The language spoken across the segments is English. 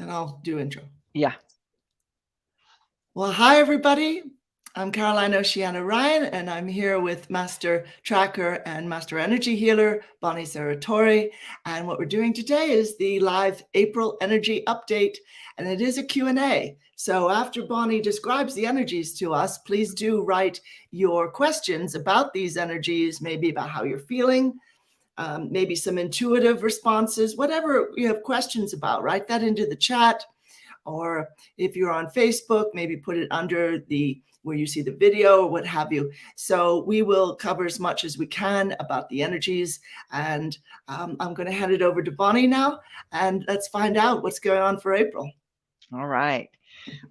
and I'll do intro. Yeah. Well, hi, everybody. I'm Caroline Oceana Ryan, and I'm here with Master Tracker and Master Energy Healer, Bonnie Serratore. And what we're doing today is the live April energy update, and it is a Q&A. So after Bonnie describes the energies to us, please do write your questions about these energies, maybe about how you're feeling, maybe some intuitive responses, whatever you have questions about, write that into the chat. Or if you're on Facebook, maybe put it under where you see the video or what have you. So we will cover as much as we can about the energies. And I'm going to hand it over to Bonnie now, and let's find out what's going on for April. All right.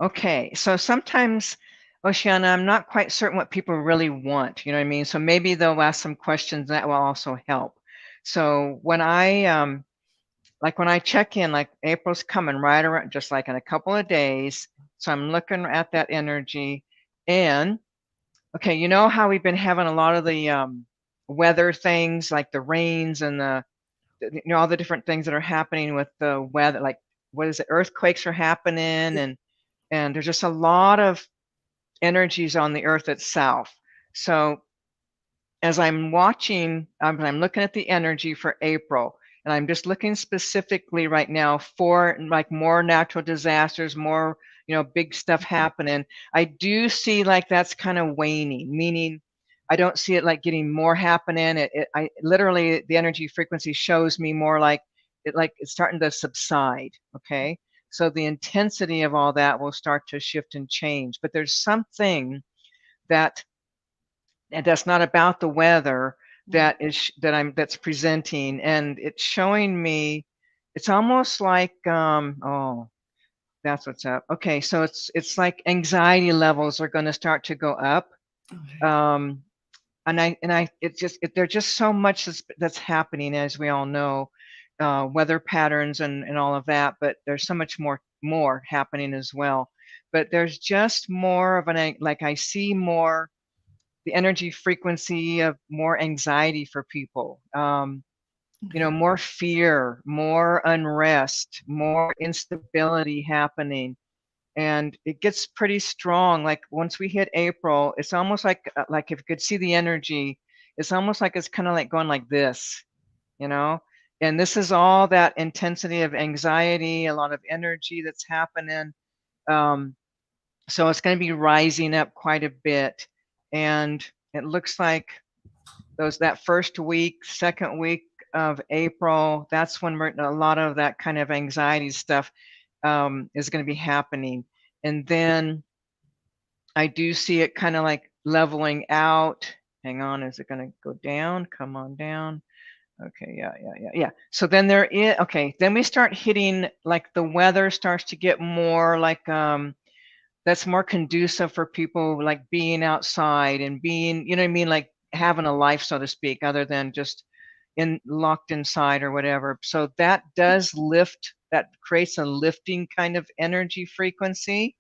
Okay. So sometimes, Oceana, I'm not quite certain what people really want. You know what I mean? So maybe they'll ask some questions that will also help. So when I when I check in, like April's coming right around, just like in a couple of days. So I'm looking at that energy, and okay, you know how we've been having a lot of the weather things, like the rains and all the different things that are happening with the weather, like what is it, earthquakes are happening, and there's just a lot of energies on the earth itself. So as I'm watching, I'm looking at the energy for April, and I'm just looking specifically right now for like more natural disasters, more, big stuff happening. I do see like that's kind of waning, meaning I don't see it like getting more happening. I literally, the energy frequency shows me more like it's starting to subside. Okay. So the intensity of all that will start to shift and change, but there's something that's not about the weather that's presenting, and it's showing me, it's almost like oh, that's what's up. Okay, so it's like anxiety levels are going to start to go up. Okay. And there's just so much that's happening, as we all know, weather patterns and all of that, but there's so much more happening as well. But there's just more of I see more the energy frequency of more anxiety for people, more fear, more unrest, more instability happening. And it gets pretty strong. Like once we hit April, it's almost like if you could see the energy, it's almost like it's kind of like going like this, and this is all that intensity of anxiety, a lot of energy that's happening. So it's going to be rising up quite a bit. And it looks like that first week, second week of April, that's when a lot of that kind of anxiety stuff is going to be happening. And then I do see it kind of like leveling out. Hang on, is it going to go down? Come on down. Okay, yeah. So then then we start hitting, like the weather starts to get more like that's more conducive for people like being outside and being, you know what I mean, like having a life, so to speak, other than just locked inside or whatever. So that does lift, that creates a lifting kind of energy frequency.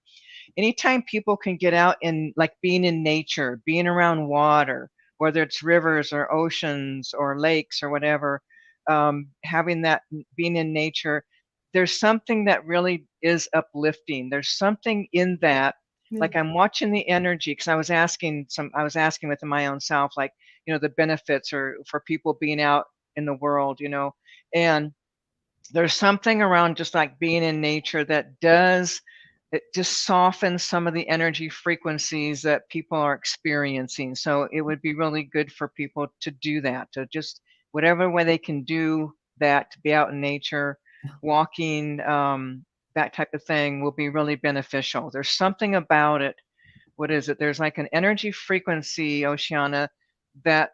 Anytime people can get out and like being in nature, being around water, whether it's rivers or oceans or lakes or whatever, having that, being in nature, there's something that really is uplifting. There's something in that. Like I'm watching the energy, because I was asking within my own self, like, the benefits or for people being out in the world, and there's something around just like being in nature that it just softens some of the energy frequencies that people are experiencing. So it would be really good for people to do that, to just whatever way they can do that, to be out in nature, walking, that type of thing will be really beneficial. There's something about it. What is it? There's like an energy frequency, Oceana, that,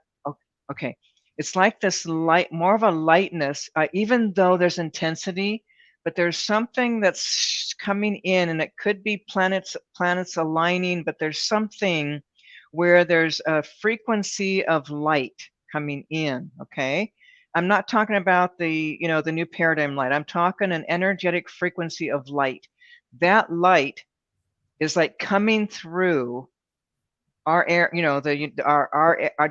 okay, it's like this light, more of a lightness, even though there's intensity, but there's something that's coming in, and it could be planets aligning, but there's something where there's a frequency of light coming in, okay? I'm not talking about the new paradigm light. I'm talking an energetic frequency of light. That light is like coming through our air, the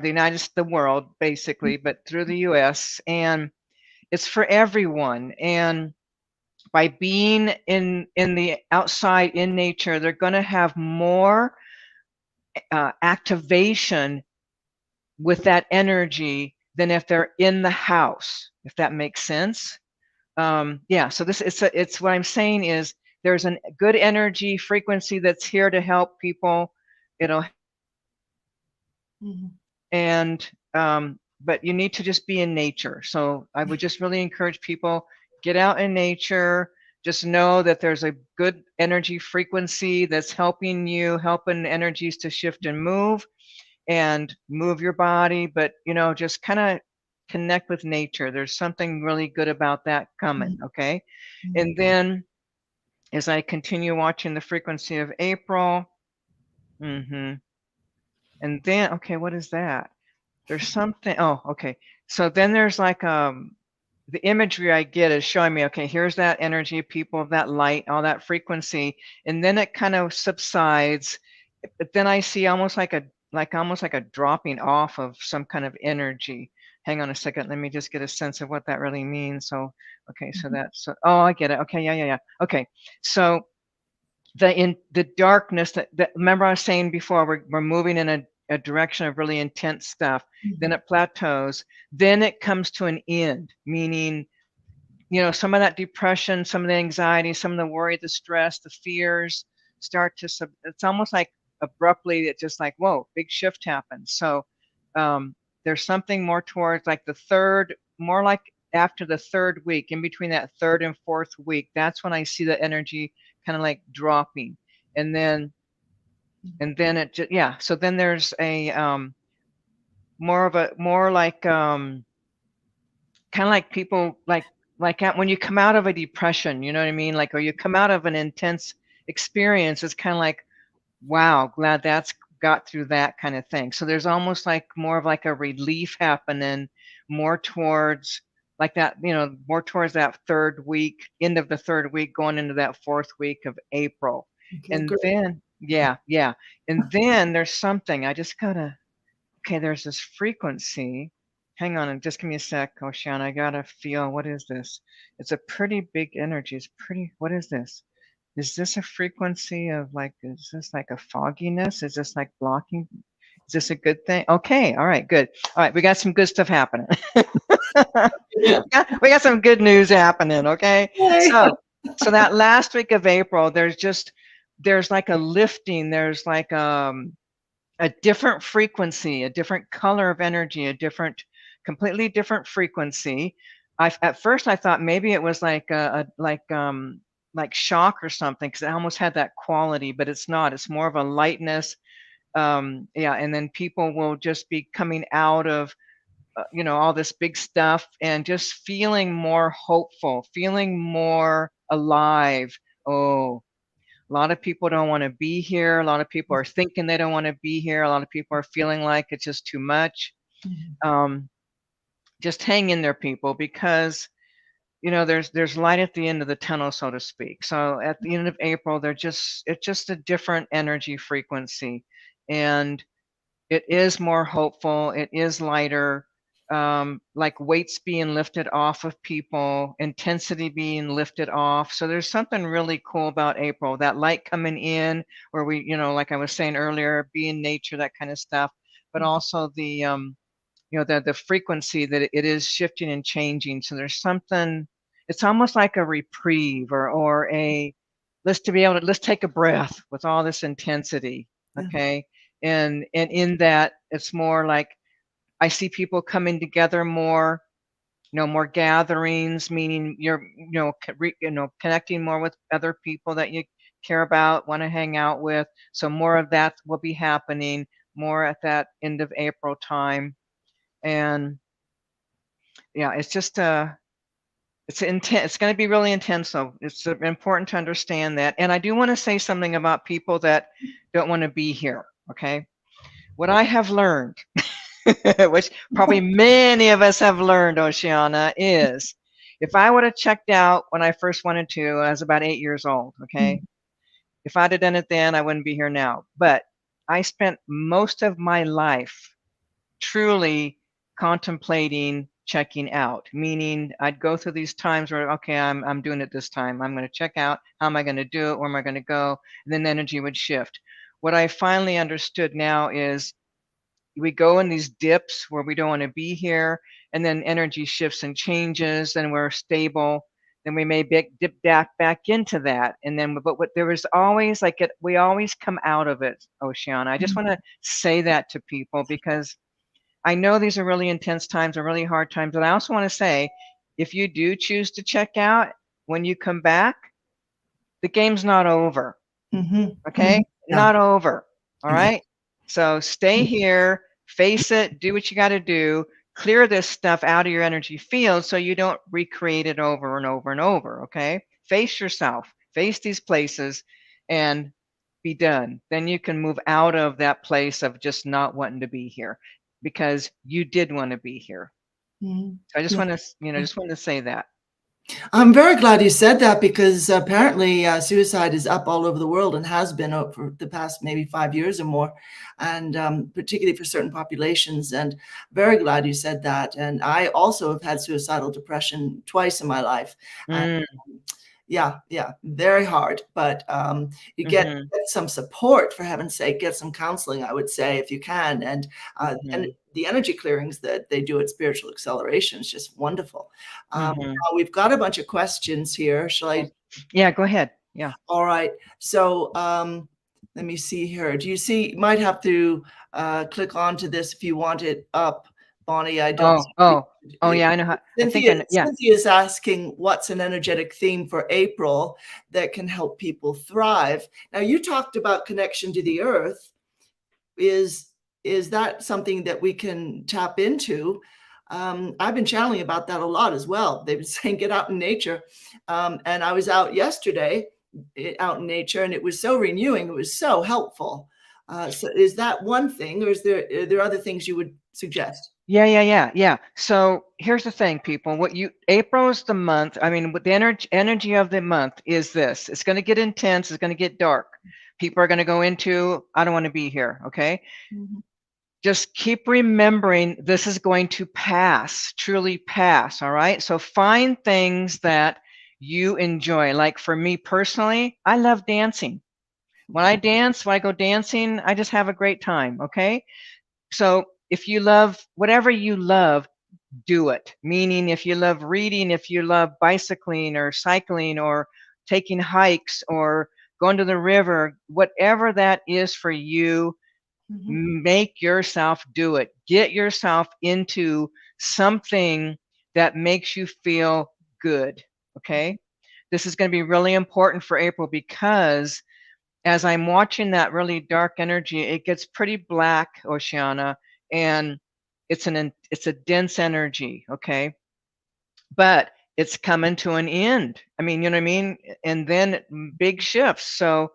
United States, the world basically, but through the US, and it's for everyone. And by being in the outside in nature, they're going to have more activation with that energy than if they're in the house, if that makes sense. Yeah, so this it's what I'm saying is there's a good energy frequency that's here to help people. It'll and but you need to just be in nature. So I would just really encourage people, get out in nature. Just know that there's a good energy frequency that's helping you, helping energies to shift and move your body. But just kind of connect with nature. There's something really good about that coming. Okay. And then as I continue watching the frequency of April, and then, okay, what is that? There's something, oh, okay. So then there's like, the imagery I get is showing me, okay, here's that energy, people, that light, all that frequency. And then it kind of subsides. But then I see almost like a dropping off of some kind of energy. Hang on a second. Let me just get a sense of what that really means. So, okay, so that's, oh, I get it. Okay, yeah. Okay, so in the darkness that remember I was saying before, we're moving in a direction of really intense stuff. Then it plateaus. Then it comes to an end, meaning, some of that depression, some of the anxiety, some of the worry, the stress, the fears start to, it's almost like abruptly, it's just like, whoa, big shift happens. So there's something more towards like more like after the third week, in between that third and fourth week, that's when I see the energy kind of like dropping. And then it just, yeah. So then there's a more like kind of like people like when you come out of a depression, you know what I mean? Like, or you come out of an intense experience, it's kind of like, wow, glad that's got through that kind of thing. So there's almost like more of like a relief happening, more towards like that, more towards that third week, end of the third week, going into that fourth week of April. Okay, And great. then, yeah. And then there's something, I just gotta, okay, there's this frequency. Hang on, and just give me a sec, Oceana. I gotta feel, what is this? It's a pretty big energy. It's pretty, what is this? Is this a frequency of like, is this like a fogginess? Is this like blocking? Is this a good thing? Okay, all right, good. All right, we got some good stuff happening. We got some good news happening, okay? So that last week of April, there's like a lifting, there's like a different frequency, a different color of energy, completely different frequency. At first I thought maybe it was like like shock or something, because it almost had that quality, but it's not. It's more of a lightness. Yeah, and then people will just be coming out of all this big stuff and just feeling more hopeful, feeling more alive. Oh, a lot of people don't want to be here. A lot of people are thinking they don't want to be here. A lot of people are feeling like it's just too much. Just hang in there, people, because there's light at the end of the tunnel, so to speak. So at the end of April, it's just a different energy frequency, and it is more hopeful. It is lighter. Like weights being lifted off of people, intensity being lifted off. So there's something really cool about April, that light coming in, where we, like I was saying earlier, be in nature, that kind of stuff, but also the, the frequency that it is shifting and changing. So there's something, it's almost like a reprieve or let's take a breath with all this intensity. Okay. And in that, it's more like, I see people coming together more, more gatherings, meaning you're, connecting more with other people that you care about, want to hang out with. So more of that will be happening more at that end of April time. And yeah, it's just it's intense. It's going to be really intense. So it's important to understand that. And I do want to say something about people that don't want to be here. Okay. What I have learned, which probably many of us have learned, Oceana, is if I would have checked out when I first wanted to, I was about 8 years old, okay? If I'd have done it then, I wouldn't be here now. But I spent most of my life truly contemplating checking out, meaning I'd go through these times where, okay, I'm doing it this time. I'm going to check out. How am I going to do it? Where am I going to go? And then the energy would shift. What I finally understood now is we go in these dips where we don't want to be here, and then energy shifts and changes, and we're stable. Then we may dip back into that, and then but what there was always like it. We always come out of it, Oceana. I just want to say that to people because I know these are really intense times or really hard times, but I also want to say, if you do choose to check out, when you come back, the game's not over. Okay? Yeah. Not over. All Exactly. right? So stay here, face it, do what you got to do, clear this stuff out of your energy field so you don't recreate it over and over and over. Okay? Face yourself, face these places, and be done. Then you can move out of that place of just not wanting to be here because you did want to be here. So I just want to, just want to say that. I'm very glad you said that because apparently suicide is up all over the world and has been for the past maybe 5 years or more, and particularly for certain populations. And very glad you said that. And I also have had suicidal depression twice in my life. And, yeah, very hard. But you get some support, for heaven's sake, get some counseling, I would say, if you can. And the energy clearings that they do at Spiritual Acceleration is just wonderful. Now we've got a bunch of questions here. Shall I? Yeah, go ahead. Yeah. All right. So let me see here. Do you see? You might have to click onto this if you want it up, Bonnie. I don't. Yeah, I know how. Cynthia is asking what's an energetic theme for April that can help people thrive. Now, you talked about connection to the earth. Is that something that we can tap into? I've been channeling about that a lot as well. They've been saying get out in nature. And I was out yesterday out in nature, and it was so renewing. It was so helpful. So is that one thing, or are there other things you would suggest? Yeah. So here's the thing, people. April is the month. I mean, with the energy of the month is this. It's going to get intense. It's going to get dark. People are going to go into, I don't want to be here. Okay. Just keep remembering this is going to pass, truly pass. All right. So find things that you enjoy. Like for me personally, I love dancing. When I go dancing, I just have a great time. Okay. So if you love whatever you love, do it. Meaning if you love reading, if you love bicycling or cycling or taking hikes or going to the river, whatever that is for you, make yourself do it. Get yourself into something that makes you feel good. Okay. This is going to be really important for April because as I'm watching that really dark energy, it gets pretty black, Oceana, and it's a dense energy, okay? But it's coming to an end. I mean, you know what I mean? And then big shifts. So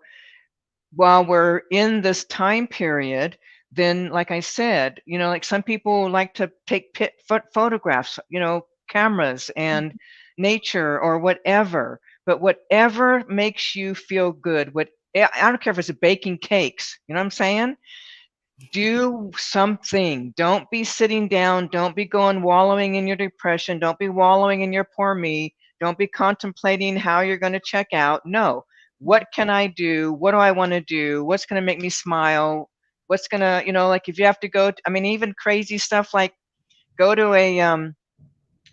while we're in this time period, then like I said, like some people like to take photographs, cameras and nature or whatever. But whatever makes you feel good, I don't care if it's baking cakes, you know what I'm saying? Do something. Don't be sitting down. Don't be wallowing in your depression. Don't be wallowing in your poor me. Don't be contemplating how you're going to check out. No. What can I do? What do I want to do? What's going to make me smile? What's going to, like if you have to go, even crazy stuff like go to a,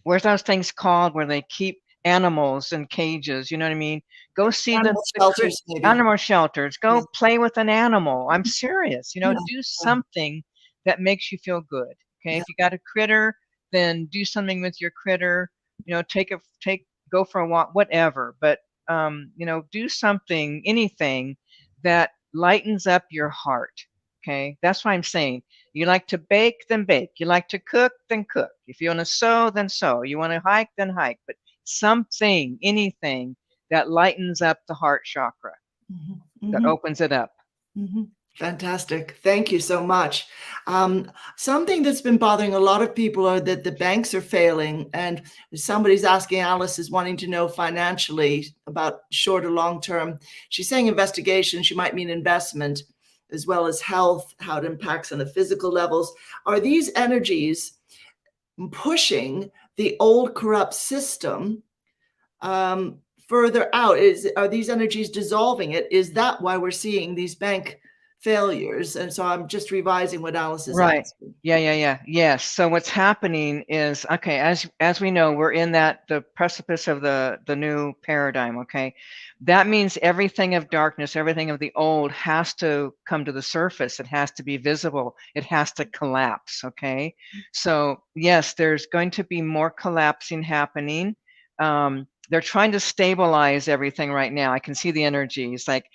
where's those things called where they keep animals in cages? You know what I mean? Go see animal shelters, maybe. Animal shelters. Go play with an animal. I'm serious. Do something that makes you feel good. Okay. If you got a critter, then do something with your critter. Go for a walk, whatever. But do something, anything that lightens up your heart. Okay. That's what I'm saying. You like to bake, then bake. You like to cook, then cook. If you want to sew, then sew. You want to hike, then hike. But something, anything that lightens up the heart chakra, that opens it up. Fantastic. Thank you so much. Something that's been bothering a lot of people are that the banks are failing, and somebody's asking, Alice is wanting to know financially about short or long term. She's saying investigation. She might mean investment as well as health, how it impacts on the physical levels. Are these energies pushing the old corrupt system further out? Are these energies dissolving it? Is that why we're seeing these bank failures? And so I'm just revising what Alice is Right. asking. Yes. So what's happening is, okay, as we know, we're in the precipice of the new paradigm, okay? That means everything of darkness, everything of the old has to come to the surface. It has to be visible. It has to collapse, okay? So yes, there's going to be more collapsing happening. They're trying to stabilize everything right now. I can see the energies, like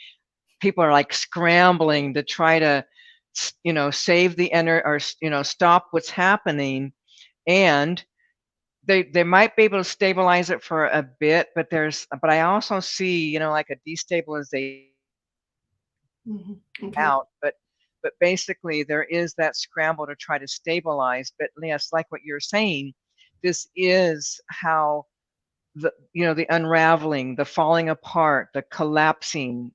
people are like scrambling to try to save the energy, or stop what's happening, and they might be able to stabilize it for a bit, but I also see like a destabilization Okay. out, but basically there is that scramble to try to stabilize. But yes, like what you're saying, this is how the unraveling, the falling apart, the collapsing,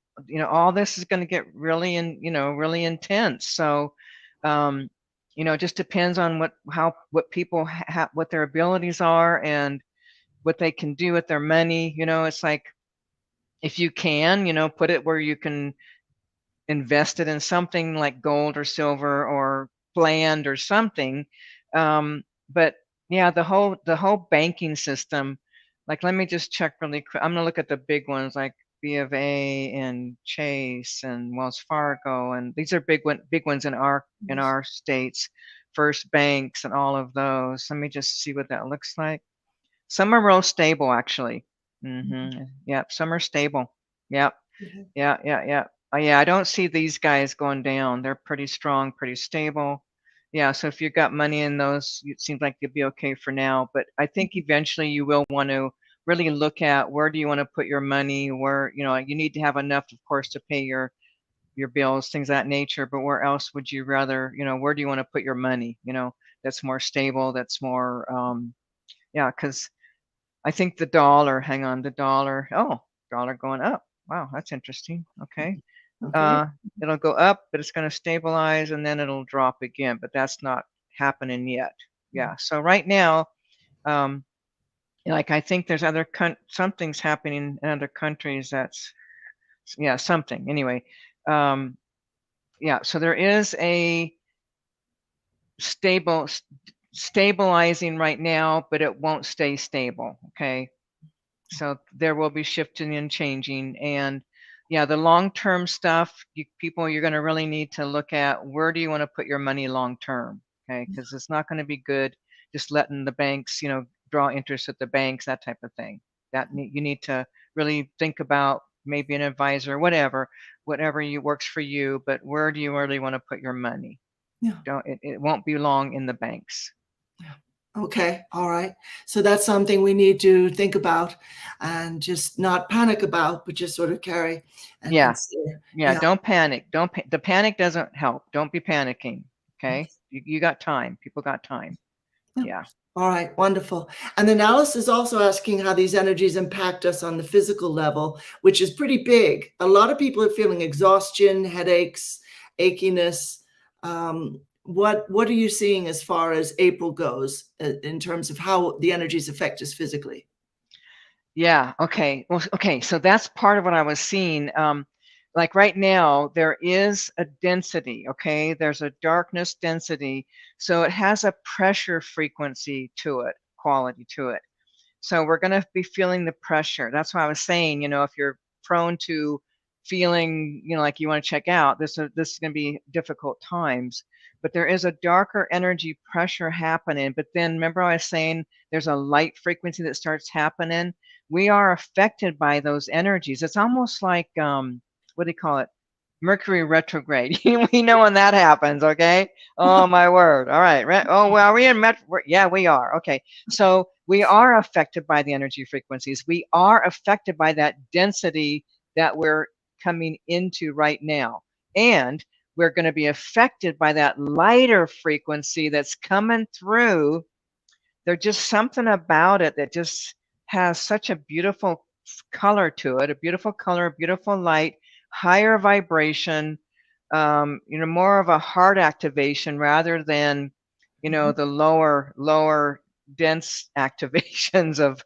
all this is going to get really really intense. So it just depends on what people what their abilities are and what they can do with their money. It's like, if you can, put it where you can invest it in something like gold or silver or land or something. But yeah, the whole banking system, like, let me just check really quick. I'm gonna look at the big ones like B of A and Chase and Wells Fargo, and these are big ones in our states, First Banks and all of those. Let me just see what that looks like. Some are real stable, actually. Yep, some are stable. Yep. Mhm. Yeah. Yeah, I don't see these guys going down. They're pretty strong, pretty stable. Yeah, so if you've got money in those, it seems like you'll be okay for now. But I think eventually you will want to really look at, where do you want to put your money, where, you need to have enough, of course, to pay your bills, things of that nature. But where else would you rather, where do you want to put your money? That's more stable, that's more, yeah, because I think hang on, dollar going up. Wow, that's interesting. Okay. Okay. Uh, it'll go up, but it's going to stabilize and then it'll drop again, but that's not happening yet. Yeah. So right now, um, like, I think there's something's happening in other countries. Something anyway. Um, yeah. So there is a stabilizing right now, but it won't stay stable. Okay. So there will be shifting and changing. And yeah, the long-term stuff, you're going to really need to look at, where do you want to put your money long-term? Okay, because it's not going to be good just letting the banks, draw interest at the banks, that type of thing. You need to really think about maybe an advisor, whatever works for you, but where do you really want to put your money? Yeah. It won't be long in the banks. Okay. All right. So that's something we need to think about and just not panic about, but just sort of carry and Yeah. consider. Yeah, Yeah. don't panic. The panic doesn't help. Don't be panicking. Okay, you got time. People got time. Yeah. Yeah. All right, wonderful. And then Alice is also asking how these energies impact us on the physical level, which is pretty big. A lot of people are feeling exhaustion, headaches, achiness. What are you seeing as far as April goes in terms of how the energies affect us physically? Yeah. Okay. Well, okay. So that's part of what I was seeing. Like right now, there is a density. Okay. There's a darkness density. So it has a pressure frequency to it, quality to it. So we're going to be feeling the pressure. That's why I was saying, if you're prone to feeling, like you want to check out, this is going to be difficult times. But there is a darker energy pressure happening. But then remember, I was saying there's a light frequency that starts happening. We are affected by those energies. It's almost like, what do you call it? Mercury retrograde. We know when that happens, okay? Oh my word. All right. Oh, well, are we in yeah, we are. Okay. So we are affected by the energy frequencies. We are affected by that density that we're coming into right now. And we're going to be affected by that lighter frequency that's coming through. There's just something about it that just has such a beautiful color to it, a beautiful color, a beautiful light, higher vibration, more of a heart activation rather than the lower dense activations of,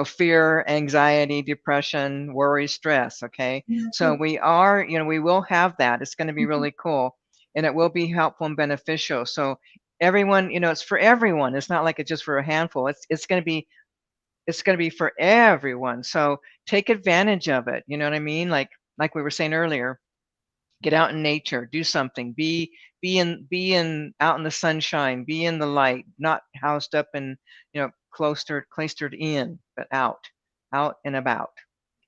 fear, anxiety, depression, worry, stress. Okay. So we will have that. It's going to be really cool, and it will be helpful and beneficial. So everyone, it's for everyone. It's not like it's just for a handful. It's going to be for everyone. So take advantage of it. You know what I mean? Like we were saying earlier, get out in nature, do something, be in out in the sunshine, be in the light, not housed up and, cloistered in, but out and about.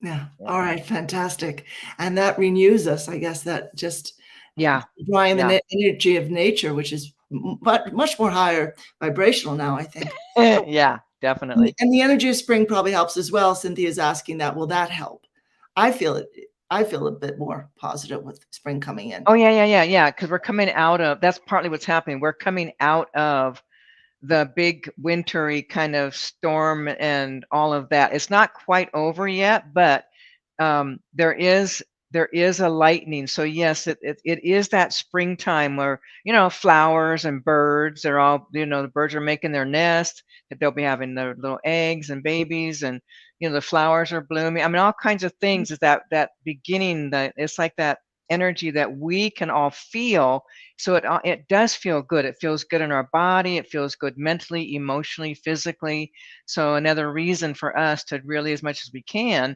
Yeah. Yeah. All right. Fantastic. And that renews us. I guess that just drawing Yeah. the energy of nature, which is much more higher vibrational now, I think. Yeah, definitely. And the energy of spring probably helps as well. Cynthia's asking that. Will that help? I feel a bit more positive with spring coming in. Oh, yeah. Because we're coming out of, that's partly what's happening. We're coming out of the big wintry kind of storm and all of that. It's not quite over yet, but there is a lightning. So yes, it is that springtime where, flowers and birds are all, the birds are making their nest, that they'll be having their little eggs and babies, and the flowers are blooming. I mean, all kinds of things. Is that beginning, that it's like that energy that we can all feel. So it does feel good. It feels good in our body. It feels good mentally, emotionally, physically. So another reason for us to really, as much as we can,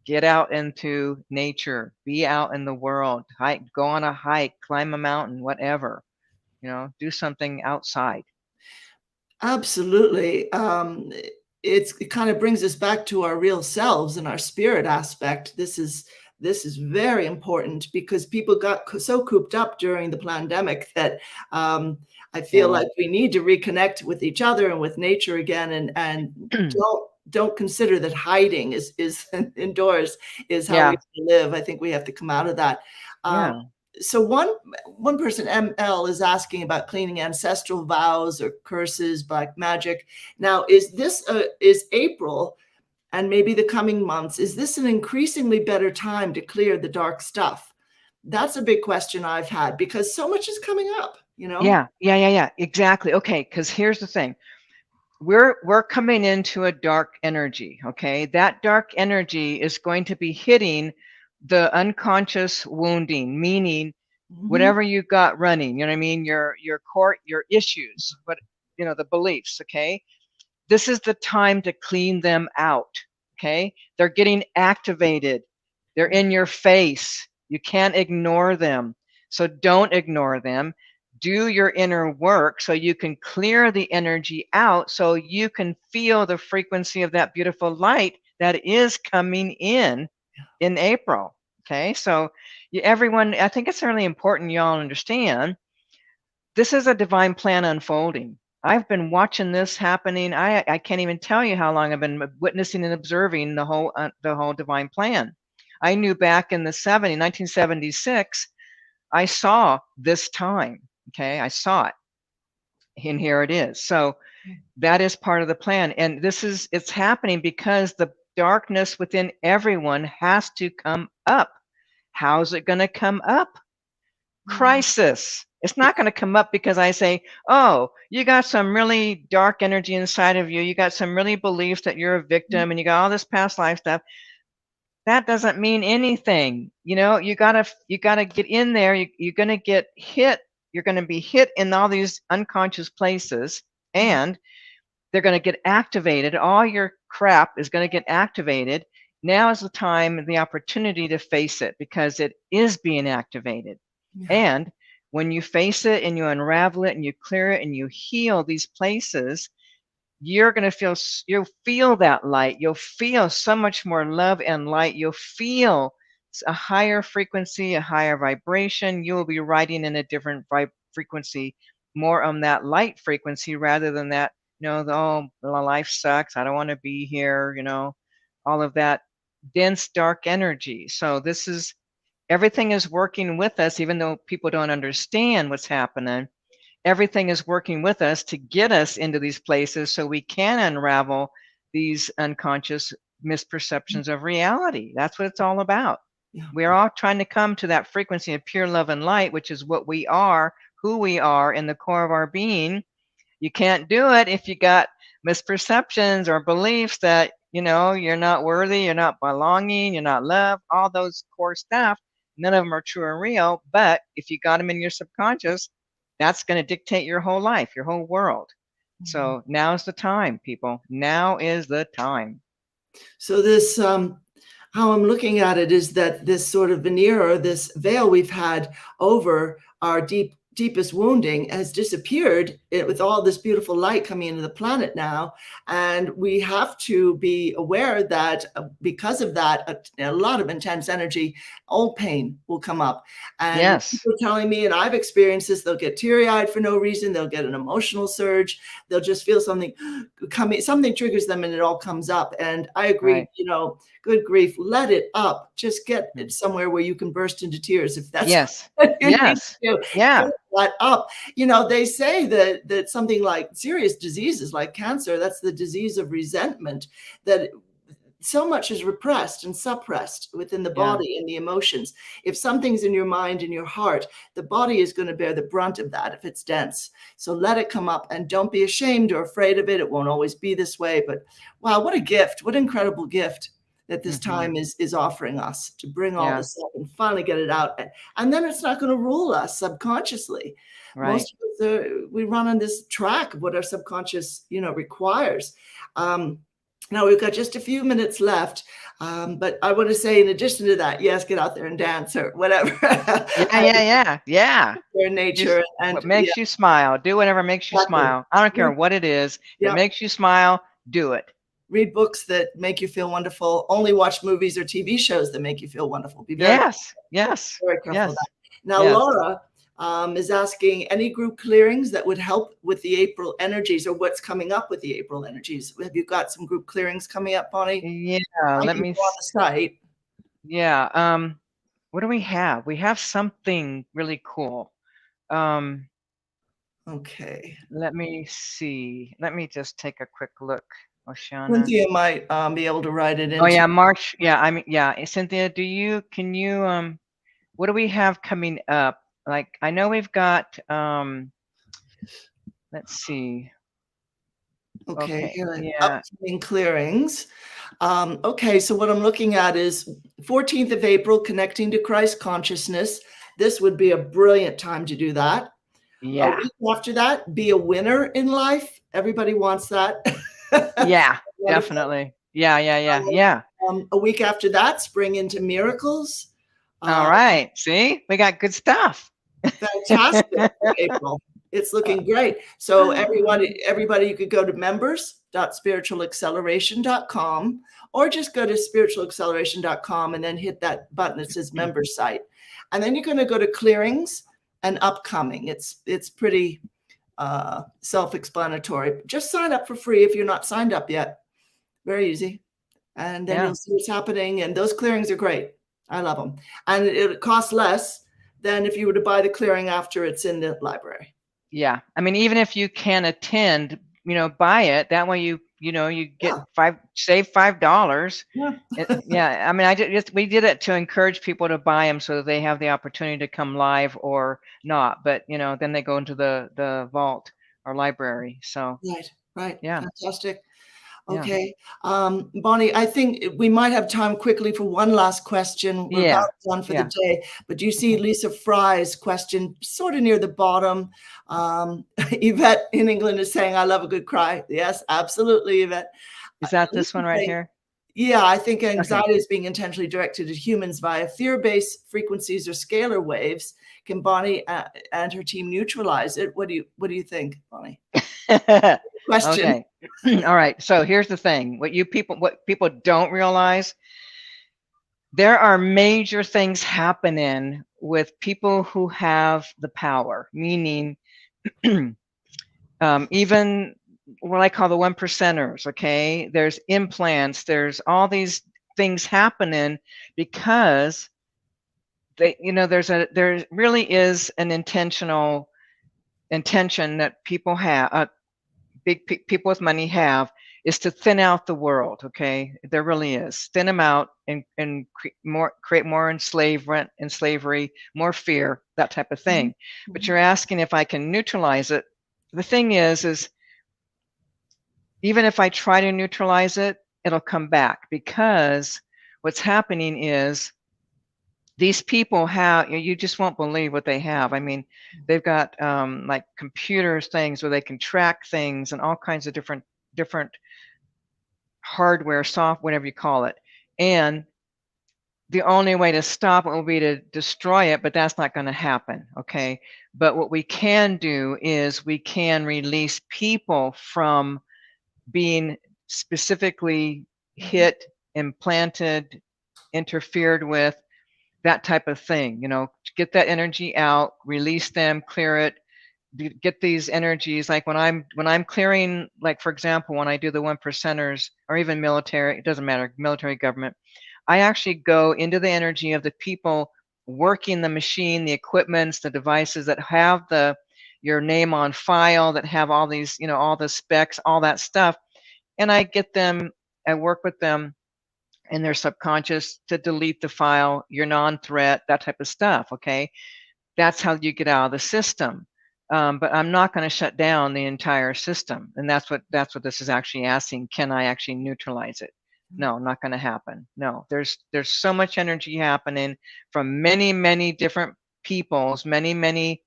get out into nature, be out in the world, hike, go on a hike, climb a mountain, whatever, do something outside. Absolutely. It kind of brings us back to our real selves and our spirit aspect. This is very important, because people got so cooped up during the pandemic that I feel like we need to reconnect with each other and with nature again, and don't consider that hiding is indoors is how we live. I think we have to come out of that. So one person, ML, is asking about cleaning ancestral vows or curses, black magic. Now, is April and maybe the coming months, is this an increasingly better time to clear the dark stuff? That's a big question I've had, because so much is coming up, Yeah, exactly. Okay, because here's the thing. We're coming into a dark energy, okay? That dark energy is going to be hitting the unconscious wounding, meaning whatever you got running, you know what I mean? Your core, your issues, the beliefs, okay? This is the time to clean them out, okay? They're getting activated. They're in your face. You can't ignore them. So don't ignore them. Do your inner work so you can clear the energy out, so you can feel the frequency of that beautiful light that is coming in April. Okay, so everyone, I think it's really important you all understand this is a divine plan unfolding. I've been watching this happening. I can't even tell you how long I've been witnessing and observing the whole divine plan. I knew back in the 1976, I saw this time. Okay, I saw it, and here it is. So that is part of the plan, and it's happening because the darkness within everyone has to come up. How's it going to come up? Crisis. It's not going to come up because I say, oh, you got some really dark energy inside of you. You got some really beliefs that you're a victim, and you got all this past life stuff. That doesn't mean anything. You gotta get in there. You're going to get hit. You're going to be hit in all these unconscious places, and they're going to get activated. All your crap is going to get activated. Now is the time and the opportunity to face it, because it is being activated. And when you face it and you unravel it and you clear it and you heal these places, you'll feel that light. You'll feel so much more love and light. You'll feel a higher frequency, a higher vibration. You will be riding in a different frequency, more on that light frequency, rather than that, oh, life sucks, I don't want to be here, all of that dense, dark energy. So everything is working with us, even though people don't understand what's happening. Everything is working with us to get us into these places so we can unravel these unconscious misperceptions of reality. That's what it's all about. We're all trying to come to that frequency of pure love and light, which is what we are, who we are in the core of our being. you can't do it if you got misperceptions or beliefs that, you're not worthy, you're not belonging, you're not loved, all those core stuff. None of them are true and real. But if you got them in your subconscious, that's going to dictate your whole life, your whole world. So now's the time, people. Now is the time. So this, how I'm looking at it is that this sort of veneer or this veil we've had over our deepest wounding has disappeared with all this beautiful light coming into the planet now. And we have to be aware that because of that, a lot of intense energy, old pain will come up. And Yes. people are telling me, and I've experienced this, they'll get teary-eyed for no reason. They'll get an emotional surge. They'll just feel something coming, something triggers them and it all comes up. And I agree, Right. Good grief, let it up. Just get it somewhere where you can burst into tears if that's yes. what you Yes. need to do. Yeah. Get that up. They say that something like serious diseases like cancer, that's the disease of resentment, that so much is repressed and suppressed within the body and the emotions. If something's in your mind and your heart, the body is going to bear the brunt of that if it's dense. So let it come up and don't be ashamed or afraid of it. It won't always be this way, but wow, what a gift. What an incredible gift that this time is offering us to bring all this up and finally get it out. And then it's not going to rule us subconsciously. Right. Most of us, we run on this track of what our subconscious, requires. Now we've got just a few minutes left, but I want to say, in addition to that, yes, get out there and dance or whatever. Yeah. Their nature and what makes you smile. Do whatever makes you smile. I don't care what it is. If it makes you smile, do it. Read books that make you feel wonderful. Only watch movies or TV shows that make you feel wonderful. Be very, very careful of that. Now, Laura is asking, any group clearings that would help with the April energies, or what's coming up with the April energies? Have you got some group clearings coming up, Bonnie? Yeah, let me go on the site. Yeah. What do we have? We have something really cool. Okay. Let me see. Let me just take a quick look. Oceana. Cynthia might be able to write it in. Oh yeah, March. Yeah. Cynthia, can you what do we have coming up? Like, I know we've got let's see. Okay. Upcoming clearings. Okay, so what I'm looking at is 14th of April, connecting to Christ consciousness. This would be a brilliant time to do that. Yeah. A week after that, be a winner in life. Everybody wants that. Yeah, definitely. Yeah. A week after that, spring into miracles. All right. See, we got good stuff. Fantastic. April. It's looking great. So everybody, you could go to members.spiritualacceleration.com or just go to spiritualacceleration.com and then hit that button that says member site. And then you're going to go to clearings and upcoming. It's pretty self-explanatory. Just sign up for free if you're not signed up yet. Very easy. And then you'll see what's happening. And those clearings are great. I love them. And it costs less than if you were to buy the clearing after it's in the library. Yeah. I mean, even if you can attend, buy it. That way you get save $5. Yeah. I mean, we did it to encourage people to buy them so that they have the opportunity to come live or not. But, then they go into the vault or library. So. Right. Yeah. Fantastic. Okay. Bonnie, I think we might have time quickly for one last question. We're about done for the day. But do you see Lisa Fry's question sort of near the bottom? Yvette in England is saying, I love a good cry. Yes, absolutely, Yvette. Is that this one right here? Yeah, I think anxiety is being intentionally directed at humans via fear-based frequencies or scalar waves. Can Bonnie and her team neutralize it? What do you think, Bonnie? Question. Okay. All right. So here's the thing. What people don't realize, there are major things happening with people who have the power, meaning even what I call the 1%ers. Okay. There's implants. There's all these things happening because there really is an intention that people have, people with money have, is to thin out the world. Okay, there really is. Thin them out and create more enslavement, slavery, more fear, that type of thing. But you're asking if I can neutralize it. the thing is even if I try to neutralize it, it'll come back, because what's happening is these people have, you just won't believe what they have. I mean, they've got like computers, things where they can track things and all kinds of different hardware, software, whatever you call it. And the only way to stop it will be to destroy it, but that's not going to happen. Okay. But what we can do is we can release people from being specifically hit, implanted, interfered with, that type of thing. You know, get that energy out, release them, clear it, get these energies. Like when I'm clearing, like for example, when I do the 1%ers, or even military, it doesn't matter, military, government, I actually go into the energy of the people working the machine, the equipments, the devices that have your name on file, that have all these, you know, all the specs, all that stuff. And I get them, I work with them in their subconscious to delete the file, you're non-threat, that type of stuff. Okay. That's how you get out of the system. But I'm not going to shut down the entire system. And that's what this is actually asking. Can I actually neutralize it? No, not going to happen. No, there's so much energy happening from many different peoples, many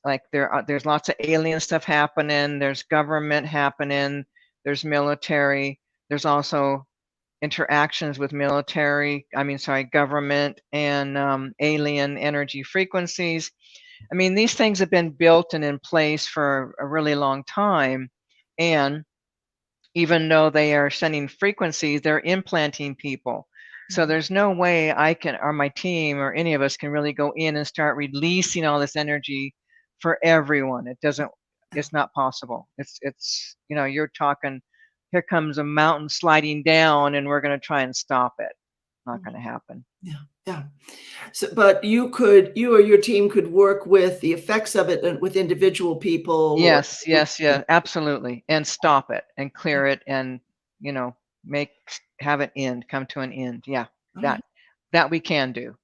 like there's lots of alien stuff happening, there's government happening, there's military, there's also interactions with government and alien energy frequencies. I mean, these things have been built and in place for a really long time. And even though they are sending frequencies, they're implanting people. So there's no way I can, or my team, or any of us can really go in and start releasing all this energy for everyone. It's not possible. It's, you know, you're talking, here comes a mountain sliding down and we're going to try and stop it. Not going to happen. Yeah. So, but you or your team could work with the effects of it with individual people. Yes, absolutely. And stop it and clear it and, you know, have it come to an end. Yeah, that we can do.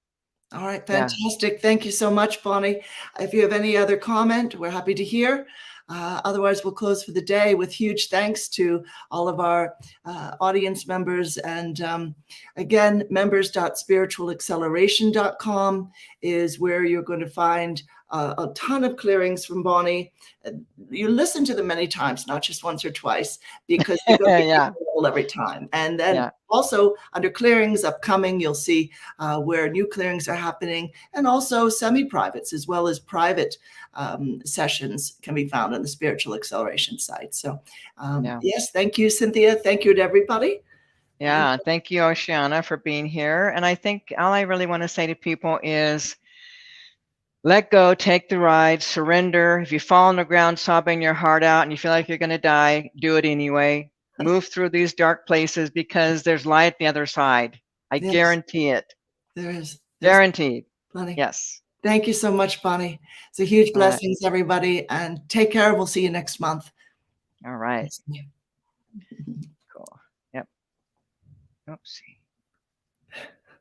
All right, fantastic. Yeah. Thank you so much, Bonnie. If you have any other comment, we're happy to hear. Otherwise, we'll close for the day with huge thanks to all of our audience members. And again, members.spiritualacceleration.com is where you're going to find a ton of clearings from Bonnie. You listen to them many times, not just once or twice, because you don't get every time. And then also under clearings upcoming, you'll see where new clearings are happening, and also semi-privates as well as private sessions can be found on the Spiritual Acceleration site. So yes, thank you, Cynthia. Thank you to everybody. Yeah, thank you, Oceana, for being here. And I think all I really want to say to people is, let go, take the ride, surrender. If you fall on the ground sobbing your heart out and you feel like you're going to die, do it anyway. Move through these dark places, because there's light at the other side. I guarantee it. There is. Guaranteed. Bonnie. Yes. Thank you so much, Bonnie. It's a huge blessings, everybody. And take care. We'll see you next month. All right. Cool. Yep. Oopsie.